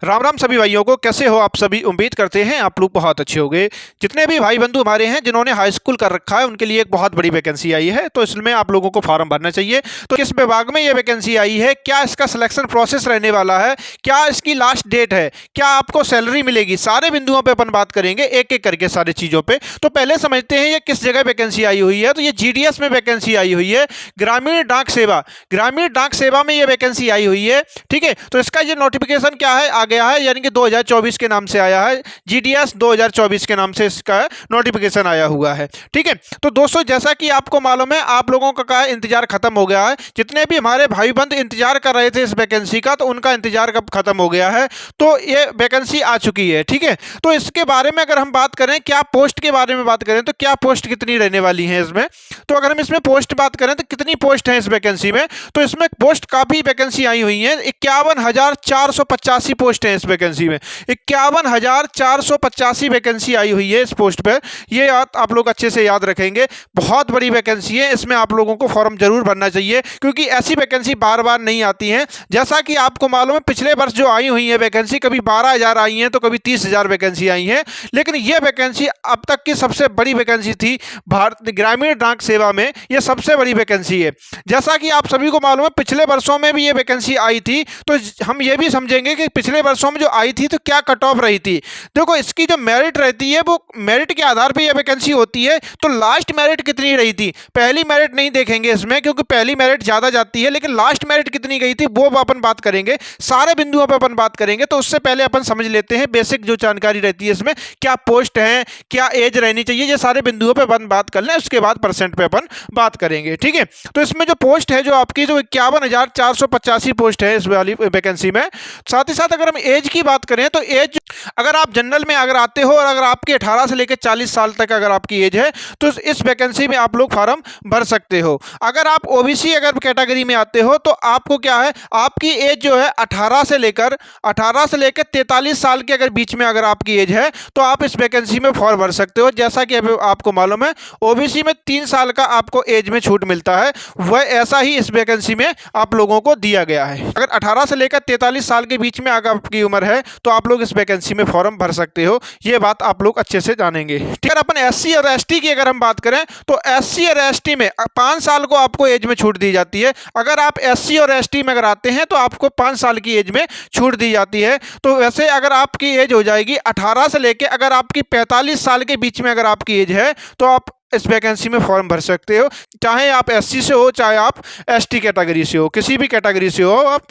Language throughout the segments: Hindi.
राम राम सभी भाइयों को। कैसे हो आप सभी? उम्मीद करते हैं आप लोग बहुत अच्छे होंगे। जितने भी भाई बंधु हमारे हैं जिन्होंने हाई स्कूल कर रखा है उनके लिए एक बहुत बड़ी वैकेंसी आई है, तो इसमें आप लोगों को फॉर्म भरना चाहिए। तो किस विभाग में ये वैकेंसी आई है, क्या इसका सिलेक्शन प्रोसेस रहने वाला है, क्या इसकी लास्ट डेट है, क्या आपको सैलरी मिलेगी, सारे बिंदुओं पर अपन बात करेंगे एक एक करके सारी चीज़ों पर। तो पहले समझते हैं ये किस जगह वैकेंसी आई हुई है। तो ये GDS में वैकेंसी आई हुई है, ग्रामीण डाक सेवा। ग्रामीण डाक सेवा में ये वैकेंसी आई हुई है। ठीक है, तो इसका ये नोटिफिकेशन क्या है आ गया है, यानी कि 2024 के नाम से आया है। GDS 2024 के नाम से इसका नोटिफिकेशन आया हुआ है। ठीक है, तो दोस्तों जैसा कि आपको मालूम है आप लोगों का इंतजार खत्म हो गया है। जितने भी हमारे भाई बंद इंतजार कर रहे थे इस वैकेंसी का, तो उनका इंतजार कब खत्म हो गया है। तो ये वैकेंसी आ चुकी है। ठीक है, तो इसके बारे में अगर हम बात करें, क्या पोस्ट के बारे में बात करें, तो क्या पोस्ट कितनी रहने वाली है इसमें। तो अगर हम इसमें पोस्ट बात करें तो कितनी पोस्ट है इस वैकेंसी में, तो इसमें पोस्ट काफी वैकेंसी आई हुई है। 51,485 पोस्ट है इस वैकेंसी में। 51,485 वैकेंसी आई हुई है इस पोस्ट पर। ये आप लोग अच्छे से याद रखेंगे, बहुत बड़ी वैकेंसी है। इसमें आप लोगों को फॉर्म जरूर भरना चाहिए, क्योंकि ऐसी वैकेंसी बार बार नहीं आती हैं। जैसा कि आपको मालूम है पिछले वर्ष जो आई हुई है वैकेंसी, कभी 12,000 आई हैं तो कभी 30,000 वैकेंसी आई हैं, लेकिन ये वैकेंसी अब तक की सबसे बड़ी वैकेंसी थी भारत ग्रामीण डाक सेवा में। ये सबसे बड़ी वैकेंसी है। जैसा कि आप सभी को मालूम है पिछले वर्षों में भी ये वैकेंसी आई थी, तो हम ये भी समझेंगे कि पिछले वर्षों में जो आई थी तो क्या कट ऑफ रही थी। देखो इसकी जो मेरिट रहती है वो मेरिट के आधार पर यह वैकेंसी होती है। तो लास्ट मेरिट कितनी रही थी, पहली मेरिट नहीं देखेंगे इसमें, क्योंकि पहली मेरिट ज़्यादा जाती है, लेकिन लास्ट मेरिट कितनी गई थी वो अपन बात करेंगे। सारे बिंदुओं पर अपन बात करेंगे। तो उससे पहले अपन समझ लेते हैं बेसिक जो जानकारी रहती है इसमें, क्या पोस्ट है, क्या एज रहनी चाहिए, ये सारे बिंदुओं पर अपन बात कर लें। उसके बाद परसेंट पे अपन बात करेंगे। ठीक है, तो इसमें जो पोस्ट है जो आपकी जो 51,485 पोस्ट है इस वाली वैकेंसी में। साथ ही साथ अगर हम एज की बात करें तो एज अगर आप जनरल में अगर आते हो और अगर आपकी 18 से लेकर 40 साल तक अगर आपकी एज है तो इस वैकेंसी में आप लोग फॉर्म भर सकते हो। अगर आप OBC अगर कैटेगरी में आते हो तो आपको क्या है, आपकी एज जो है 18 से लेकर 43 साल के अगर बीच में अगर आपकी एज है तो आप इस वैकेंसी में फॉर्म भर सकते हो। जैसा कि अभी आपको मालूम है OBC में 3 साल का आपको एज में छूट मिलता है, वह ऐसा ही इस वैकेंसी में आप लोगों को दिया गया है। अगर 18 से लेकर 43 साल के बीच में अगर आपकी उम्र है तो आप लोग इस वैकेंसी में फॉर्म भर सकते हो। ये बात आप लोग अच्छे से जानेंगे। ठीक है, अपन SC और ST की अगर हम बात करें तो SC और ST में 5 साल को आपको एज में छूट दी जाती है। अगर आप SC और ST में अगर आते हैं तो आपको 5 साल की एज में छूट दी जाती है। तो वैसे अगर आपकी एज हो जाएगी 18 से लेकर अगर आपकी 45 साल के बीच में अगर आपकी एज है तो आप इस वैकेंसी में फॉर्म भर सकते हो। चाहे आप SC से हो, चाहे आप ST कैटेगरी से हो, किसी भी कैटेगरी से हो आप।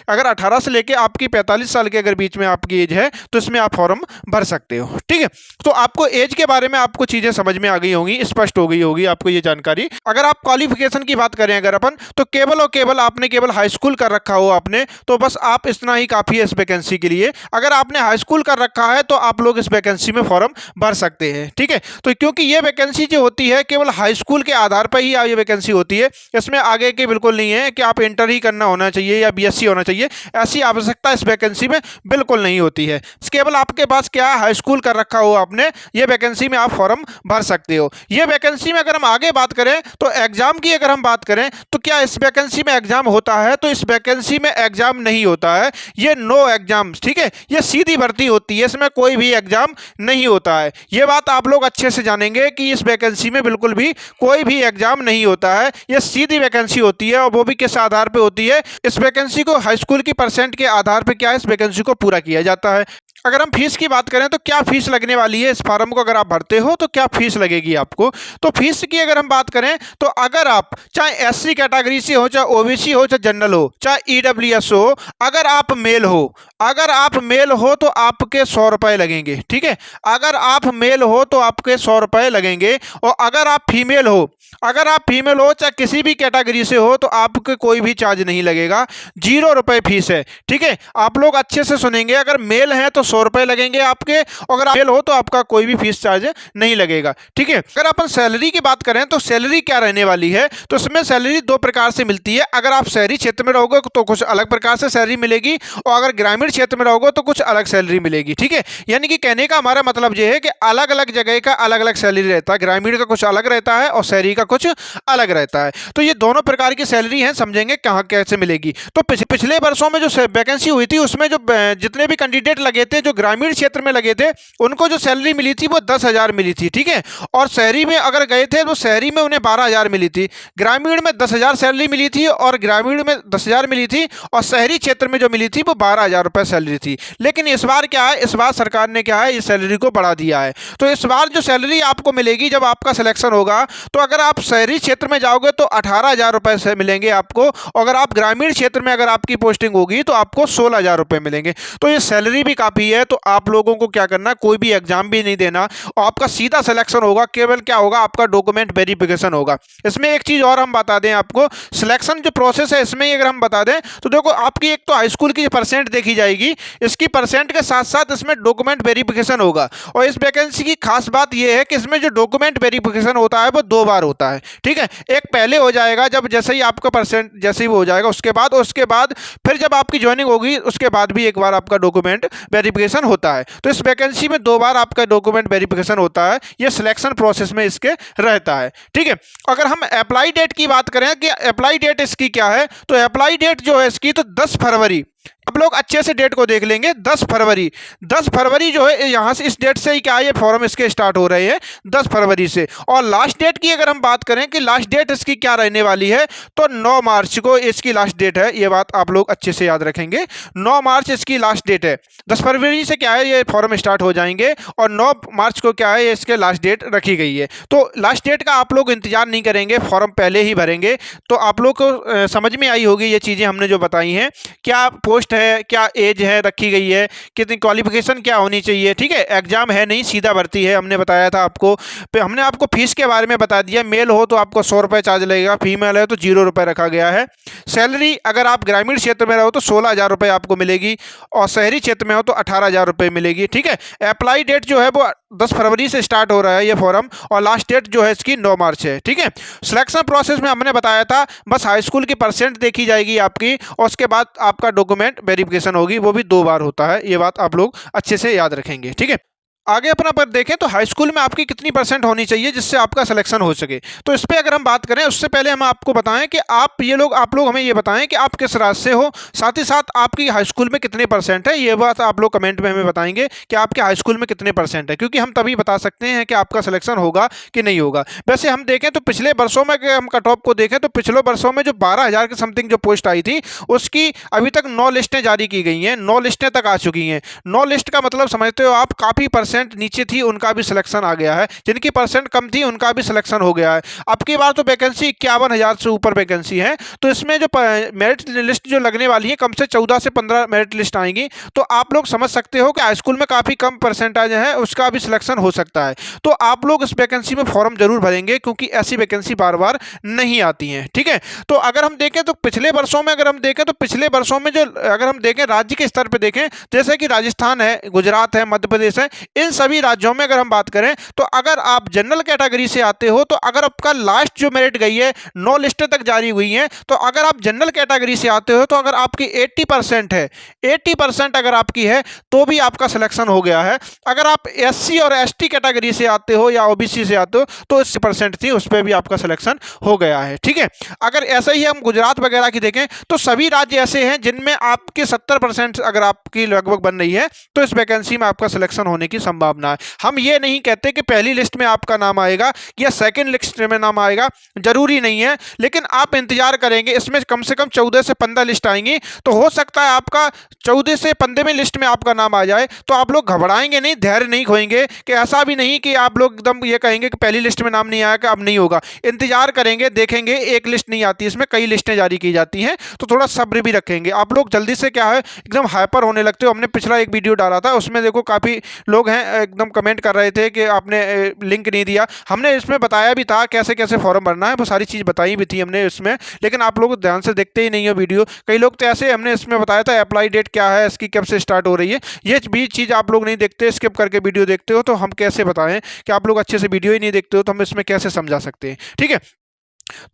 अगर 18 से लेके आपकी 45 साल के अगर बीच में आपकी एज है तो इसमें आप फॉर्म भर सकते हो। ठीक है, तो आपको एज के बारे में आपको चीज़ें समझ में आ गई होंगी, स्पष्ट हो गई होगी आपको ये जानकारी। अगर आप क्वालिफिकेशन की बात करें अगर अपन, तो केवल और केवल आपने केवल हाई स्कूल कर रखा हो आपने, तो बस आप इतना ही काफ़ी है इस वैकेंसी के लिए। अगर आपने हाई स्कूल कर रखा है तो आप लोग इस वैकेंसी में फॉर्म भर सकते हैं। ठीक है, तो क्योंकि ये वैकेंसी जो होती है केवल हाई स्कूल के आधार पर ही ये वैकेंसी होती है, इसमें आगे के बिल्कुल नहीं है कि आप इंटर ही करना होना चाहिए या BSc होना चाहिए, ऐसी आवश्यकता इस वैकेंसी में बिल्कुल नहीं होती है। केवल आपके पास क्या हाई स्कूल कर रखा हो आपने, ये वैकेंसी में आप फॉर्म भर सकते हो। ये वैकेंसी में अगर हम आगे बात करें तो एग्जाम की अगर हम बात करें तो क्या इस वैकेंसी में एग्जाम होता है, तो इस वैकेंसी में एग्जाम नहीं होता है। ये नो एग्जाम, ठीक है, ये सीधी भर्ती होती है, इसमें कोई भी एग्जाम नहीं होता है। ये बात आप लोग अच्छे से जानेंगे कि इस वैकेंसी में बिल्कुल भी कोई भी एग्जाम नहीं होता है। यह सीधी वैकेंसी होती है, और वो भी किस आधार पे होती है, इस वैकेंसी को हाई स्कूल की परसेंट के आधार पे क्या इस वैकेंसी को पूरा किया जाता है। अगर हम फीस की बात करें तो क्या फीस लगने वाली है इस फॉर्म को अगर आप भरते हो तो क्या फीस लगेगी आपको। तो फीस की अगर हम बात करें तो अगर आप चाहे SC कैटेगरी से हो, चाहे OBC हो, चाहे जनरल हो, चाहे EWS हो, अगर आप मेल हो तो आपके 100 रुपये लगेंगे। ठीक है, अगर आप मेल हो तो आपके 100 रुपये लगेंगे। और अगर आप फीमेल हो चाहे किसी भी कैटेगरी से हो तो आपके कोई भी चार्ज नहीं लगेगा, 0 रुपये फीस है। ठीक है, आप लोग अच्छे से सुनेंगे, अगर मेल है तो 100 रुपये लगेंगे आपके। अगर आप मेल हो तो आपका कोई भी फीस चार्ज नहीं लगेगा, ठीक है। अगर अपन सैलरी की बात करें तो सैलरी क्या रहने वाली है, तो इसमें सैलरी दो प्रकार से मिलती है। अगर आप शहरी क्षेत्र में रहोगे तो कुछ अलग प्रकार से सैलरी मिलेगी, और अगर ग्रामीण क्षेत्र में रहोगे तो कुछ अलग सैलरी मिलेगी, ठीक है। यानी कि कहने का हमारा मतलब ये है कि अलग अलग जगह का अलग अलग सैलरी रहता है, ग्रामीण का कुछ अलग रहता है और शहरी का कुछ अलग रहता है। तो ये दोनों प्रकार की सैलरी है, समझेंगे कहाँ कैसे मिलेगी। तो पिछले वर्षों में जो वैकेंसी हुई थी उसमें जो जितने भी कैंडिडेट लगे थे जो ग्रामीण क्षेत्र में लगे थे उनको जो सैलरी मिली थी वो 10,000 मिली थी, ठीक है। और शहरी में अगर गए थे तो शहरी में उन्हें 12,000 मिली थी, ग्रामीण में 10,000 सैलरी मिली थी और ग्रामीण में 10,000 मिली थी, और शहरी क्षेत्र में जो मिली थी वो 12,000 रुपये सैलरी थी। लेकिन इस बार क्या है, इस बार सरकार ने क्या है, इस सैलरी को बढ़ा दिया है। तो इस बार जो सैलरी आपको मिलेगी जब आपका सिलेक्शन होगा, तो अगर आप शहरी क्षेत्र में जाओगे तो 18,000 रुपये से मिलेंगे आपको, अगर आप ग्रामीण क्षेत्र में अगर आपकी पोस्टिंग होगी तो आपको 16,000 रुपये मिलेंगे। तो ये सैलरी भी काफ़ी है। तो आप लोगों को क्या करना, कोई भी एग्जाम भी नहीं देना और आपका सीधा सिलेक्शन होगा। केवल क्या होगा, आपका डॉक्यूमेंट वेरिफिकेशन होगा। इसमें एक चीज़ और हम बता दें आपको, सिलेक्शन जो प्रोसेस है इसमें अगर हम बता दें तो देखो आपकी एक तो हाई स्कूल की परसेंट देखी जाएगी, इसकी परसेंट के साथ साथ इसमें डॉक्यूमेंट वेरिफिकेशन होगा। और इस वैकेंसी की खास बात यह है कि इसमें जो डॉक्यूमेंट वेरिफिकेशन होता है वो 2 बार होता है, ठीक है। एक पहले हो जाएगा जब जैसे ही आपका परसेंट जैसे ही हो जाएगा उसके बाद फिर जब आपकी ज्वाइनिंग होगी उसके बाद भी एक बार आपका डॉक्यूमेंट वेरिफिकेशन होता है। तो इस वैकेंसी में 2 बार आपका डॉक्यूमेंट वेरिफिकेशन होता है, ये सिलेक्शन प्रोसेस में इसके रहता है, ठीक है। अगर हम अप्लाई डेट की बात करें कि अप्लाई डेट इसकी क्या है, तो अप्लाई डेट जो है इसकी तो 10 फरवरी, आप लोग अच्छे से डेट को देख लेंगे। 10 फरवरी जो है यहाँ से इस डेट से ही क्या है, ये फॉर्म इसके स्टार्ट हो रहे हैं 10 फरवरी से। और लास्ट डेट की अगर हम बात करें कि लास्ट डेट इसकी क्या रहने वाली है, तो 9 मार्च को इसकी लास्ट डेट है। ये बात आप लोग अच्छे से याद रखेंगे, 9 मार्च इसकी लास्ट डेट है। 10 फरवरी से क्या है ये फॉर्म स्टार्ट हो जाएंगे और 9 मार्च को क्या है इसके लास्ट डेट रखी गई है। तो लास्ट डेट का आप लोग इंतजार नहीं करेंगे, फॉर्म पहले ही भरेंगे। तो आप लोग को समझ में आई होगी ये चीज़ें हमने जो बताई हैं, क्या पोस्ट है, क्या एज है रखी गई है, कितनी क्वालिफिकेशन क्या होनी चाहिए, ठीक है। एग्जाम है नहीं, सीधा भर्ती है, हमने बताया था आपको। हमने आपको फीस के बारे में बता दिया, मेल हो तो आपको 100 रुपये चार्ज लगेगा, फीमेल है तो 0 रुपये रखा गया है। सैलरी अगर आप ग्रामीण क्षेत्र में रहो तो 16,000 रुपये आपको मिलेगी और शहरी क्षेत्र में हो तो 18,000 रुपये मिलेगी, ठीक है। अप्लाई डेट जो है वो 10 फरवरी से स्टार्ट हो रहा है ये फॉर्म, और लास्ट डेट जो है इसकी 9 मार्च है, ठीक है। सिलेक्शन प्रोसेस में हमने बताया था बस हाई स्कूल की परसेंट देखी जाएगी आपकी, और उसके बाद आपका डॉक्यूमेंट वेरिफिकेशन होगी, वो भी 2 बार होता है। ये बात आप लोग अच्छे से याद रखेंगे, ठीक है। आगे अपना पर देखें तो हाई स्कूल में आपकी कितनी परसेंट होनी चाहिए जिससे आपका सिलेक्शन हो सके। तो इस पर अगर हम बात करें उससे पहले हम आपको बताएं कि आप लोग हमें ये बताएं कि आप किस राज्य से हो, साथ ही साथ आपकी हाई स्कूल में कितने परसेंट है। ये बात आप लोग कमेंट में हमें बताएंगे कि आपके हाई स्कूल में कितने परसेंट है, क्योंकि हम तभी बता सकते हैं कि आपका सिलेक्शन होगा कि नहीं होगा। वैसे हम देखें तो पिछले वर्षों में हम कट ऑफ को देखें तो पिछले वर्षों में जो 12,000 के समथिंग जो पोस्ट आई थी उसकी अभी तक 9 लिस्टें जारी की गई हैं, 9 लिस्टें तक आ चुकी हैं। 9 लिस्ट का मतलब समझते हो आप, काफ़ी परसेंट नीचे थी उनका भी सिलेक्शन आ गया है, जिनकी परसेंट कम थी उनका भी सिलेक्शन हो गया है। अब की बार तो वैकेंसी 51,000 से ऊपर वैकेंसी है, तो इसमें जो मेरिट लिस्ट जो लगने वाली है कम से 14 से 15 मेरिट लिस्ट आएंगी। तो आप लोग समझ सकते हो कि हाई स्कूल में काफ़ी कम परसेंटेज है, उसका भी सिलेक्शन हो सकता है। तो आप लोग इस वैकेंसी में फॉर्म जरूर भरेंगे, क्योंकि ऐसी वैकेंसी बार बार नहीं आती हैं, ठीक है। तो अगर हम देखें तो पिछले वर्षों में जो अगर हम देखें राज्य के स्तर पर देखें, जैसे कि राजस्थान है, गुजरात है, मध्य प्रदेश है, इन सभी राज्यों में अगर हम बात करें तो अगर आप जनरल कैटेगरी से आते हो तो अगर आपका लास्ट जो मेरिट गई है 9 लिस्टें तक जारी हुई हैं, तो अगर आप जनरल कैटेगरी से आते हो तो अगर आपकी 80% है, 80% अगर आपकी है तो भी आपका सिलेक्शन हो गया है। अगर आप एससी और एसटी कैटेगरी से आते हो या ओबीसी से आते हो तो 80% थी, उस पर भी आपका सिलेक्शन हो गया है, ठीक है। अगर ऐसा ही हम गुजरात वगैरह की देखें तो सभी राज्य ऐसे हैं जिनमें आपके 70% अगर आपकी लगभग बन रही है तो इस वैकेंसी में आपका सिलेक्शन होने की संभावना है। हम ये नहीं कहते कि पहली लिस्ट में आपका नाम आएगा या सेकंड लिस्ट में नाम आएगा, जरूरी नहीं है, लेकिन आप इंतजार करेंगे। इसमें कम से कम 14 से 15 लिस्ट आएंगी, तो हो सकता है आपका 14 से 15वें लिस्ट में आपका नाम आ जाए। तो आप लोग घबराएंगे नहीं, धैर्य नहीं खोएंगे, कि ऐसा भी नहीं कि आप लोग एकदम ये कहेंगे कि पहली लिस्ट में नाम नहीं आया कि अब नहीं होगा। इंतजार करेंगे, देखेंगे, एक लिस्ट नहीं आती, इसमें कई लिस्टें जारी की जाती हैं, तो थोड़ा सब्र भी रखेंगे। आप लोग जल्दी से क्या है एकदम हाइपर होने लगते हो। हमने पिछला एक वीडियो डाला था, उसमें देखो काफ़ी लोग हैं एकदम कमेंट कर रहे थे कि आपने लिंक नहीं दिया। हमने इसमें बताया भी था कैसे कैसे फॉर्म भरना है, वो सारी चीज़ बताई भी थी हमने इसमें, लेकिन आप लोग ध्यान से देखते ही नहीं हो वीडियो। कई लोग तो ऐसे हमने इसमें बताया था अप्लाई डेट क्या है, इसकी कब से स्टार्ट हो रही है, ये भी चीज़ आप लोग नहीं देखते, स्किप करके वीडियो देखते हो। तो हम कैसे बताएं कि आप लोग अच्छे से वीडियो ही नहीं देखते हो, तो हम इसमें कैसे समझा सकते हैं। ठीक है,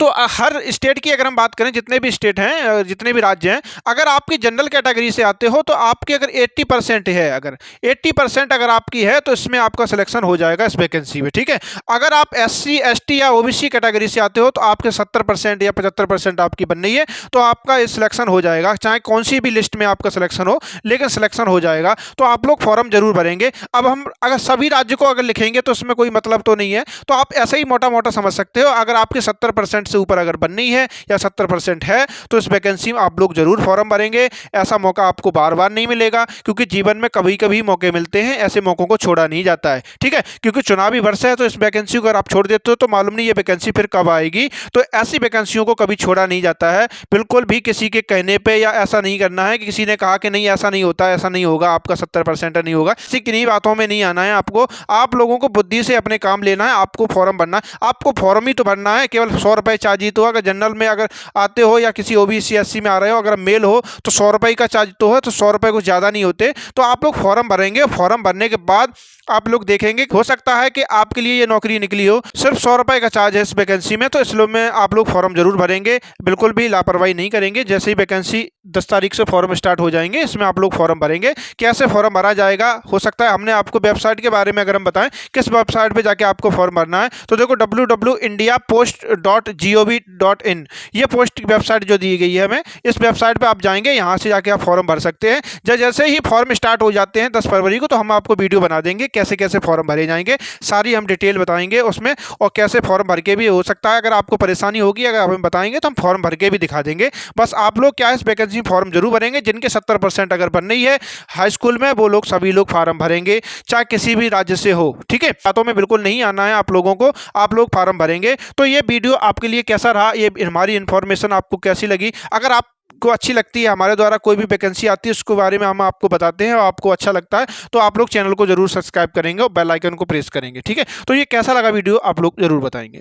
तो हर स्टेट की अगर हम बात करें, जितने भी स्टेट हैं, जितने भी राज्य हैं, अगर आपकी जनरल कैटेगरी से आते हो तो आपकी अगर 80% है, अगर 80% अगर आपकी है तो इसमें आपका सिलेक्शन हो जाएगा इस वैकेंसी में। ठीक है, अगर आप SC ST या OBC कैटेगरी से आते हो तो आपके 70% या 75% आपकी बन रही है, तो आपका सिलेक्शन हो जाएगा, चाहे कौन सी भी लिस्ट में आपका सिलेक्शन हो, लेकिन सिलेक्शन हो जाएगा। तो आप लोग फॉर्म जरूर भरेंगे। अब हम अगर सभी राज्य को अगर लिखेंगे तो इसमें कोई मतलब तो नहीं है, तो आप ऐसे ही मोटा मोटा समझ सकते हो। अगर आपके 70% से ऊपर अगर बननी है या 70% है तो इस वैकेंसी में आप लोग जरूर फॉर्म भरेंगे। ऐसा मौका आपको बार बार नहीं मिलेगा, क्योंकि जीवन में कभी कभी मौके मिलते हैं, ऐसे मौकों को छोड़ा नहीं जाता है। ठीक है, क्योंकि चुनावी वर्ष है, तो इस वैकेंसी को अगर आप छोड़ देते हो तो मालूम नहीं ये वैकेंसी फिर कब आएगी। तो ऐसी वैकेंसियों को कभी छोड़ा नहीं जाता है, बिल्कुल भी किसी के कहने पर या ऐसा नहीं करना है कि किसी ने कहा कि नहीं ऐसा नहीं होता, ऐसा नहीं होगा, आपका 70% नहीं होगा, किसी किन्हीं बातों में नहीं आना है आपको। आप लोगों को बुद्धि से अपने काम लेना है, आपको फॉर्म भरना है, आपको फॉर्म ही तो भरना है। केवल 100 रुपये चार्ज तो, अगर जनरल में अगर आते हो या किसी OBC SC में आ रहे हो, अगर मेल हो तो 100 रुपये का चार्ज तो है, तो 100 रुपये कुछ ज़्यादा नहीं होते। तो आप लोग फॉर्म भरेंगे, फॉर्म भरने के बाद आप लोग देखेंगे, हो सकता है कि आपके लिए ये नौकरी निकली हो। सिर्फ 100 रुपये का चार्ज है इस वैकेंसी में, तो इसलिए में आप लोग फॉर्म जरूर भरेंगे, बिल्कुल भी लापरवाही नहीं करेंगे। जैसे ही वैकेंसी 10 तारीख से फॉर्म स्टार्ट हो जाएंगे, इसमें आप लोग फॉर्म भरेंगे। कैसे फॉर्म भरा जाएगा, हो सकता है हमने आपको वेबसाइट के बारे में अगर हम बताएं किस वेबसाइट पर जाके आपको फॉर्म भरना है, तो देखो www.indiapost.gov.in ये पोस्ट वेबसाइट जो दी गई है हमें, इस वेबसाइट पे आप जाएंगे, यहाँ से जाके आप फॉर्म भर सकते हैं। जैसे ही फॉर्म स्टार्ट हो जाते हैं 10 फरवरी को, तो हम आपको वीडियो बना देंगे कैसे कैसे फॉर्म भरे जाएंगे, सारी हम डिटेल बताएंगे उसमें, और कैसे फॉर्म भर के भी हो सकता है अगर आपको परेशानी होगी, अगर आप हमें बताएंगे तो हम फॉर्म भर के भी दिखा देंगे। बस आप लोग क्या इस वैकेंसी फॉर्म जरूर भरेंगे, जिनके 70% अगर बन रही है हाई स्कूल में, वो लोग सभी लोग फॉर्म भरेंगे, चाहे किसी भी राज्य से हो। ठीक है, बातों में बिल्कुल नहीं आना है आप लोगों को, आप लोग फॉर्म भरेंगे। तो ये वीडियो आपके लिए कैसा रहा, ये हमारी इन्फॉर्मेशन आपको कैसी लगी? अगर आपको अच्छी लगती है, हमारे द्वारा कोई भी वैकेंसी आती है उसके बारे में हम आपको बताते हैं और आपको अच्छा लगता है, तो आप लोग चैनल को जरूर सब्सक्राइब करेंगे और बेल आइकन को प्रेस करेंगे। ठीक है, तो ये कैसा लगा वीडियो आप लोग जरूर बताएंगे।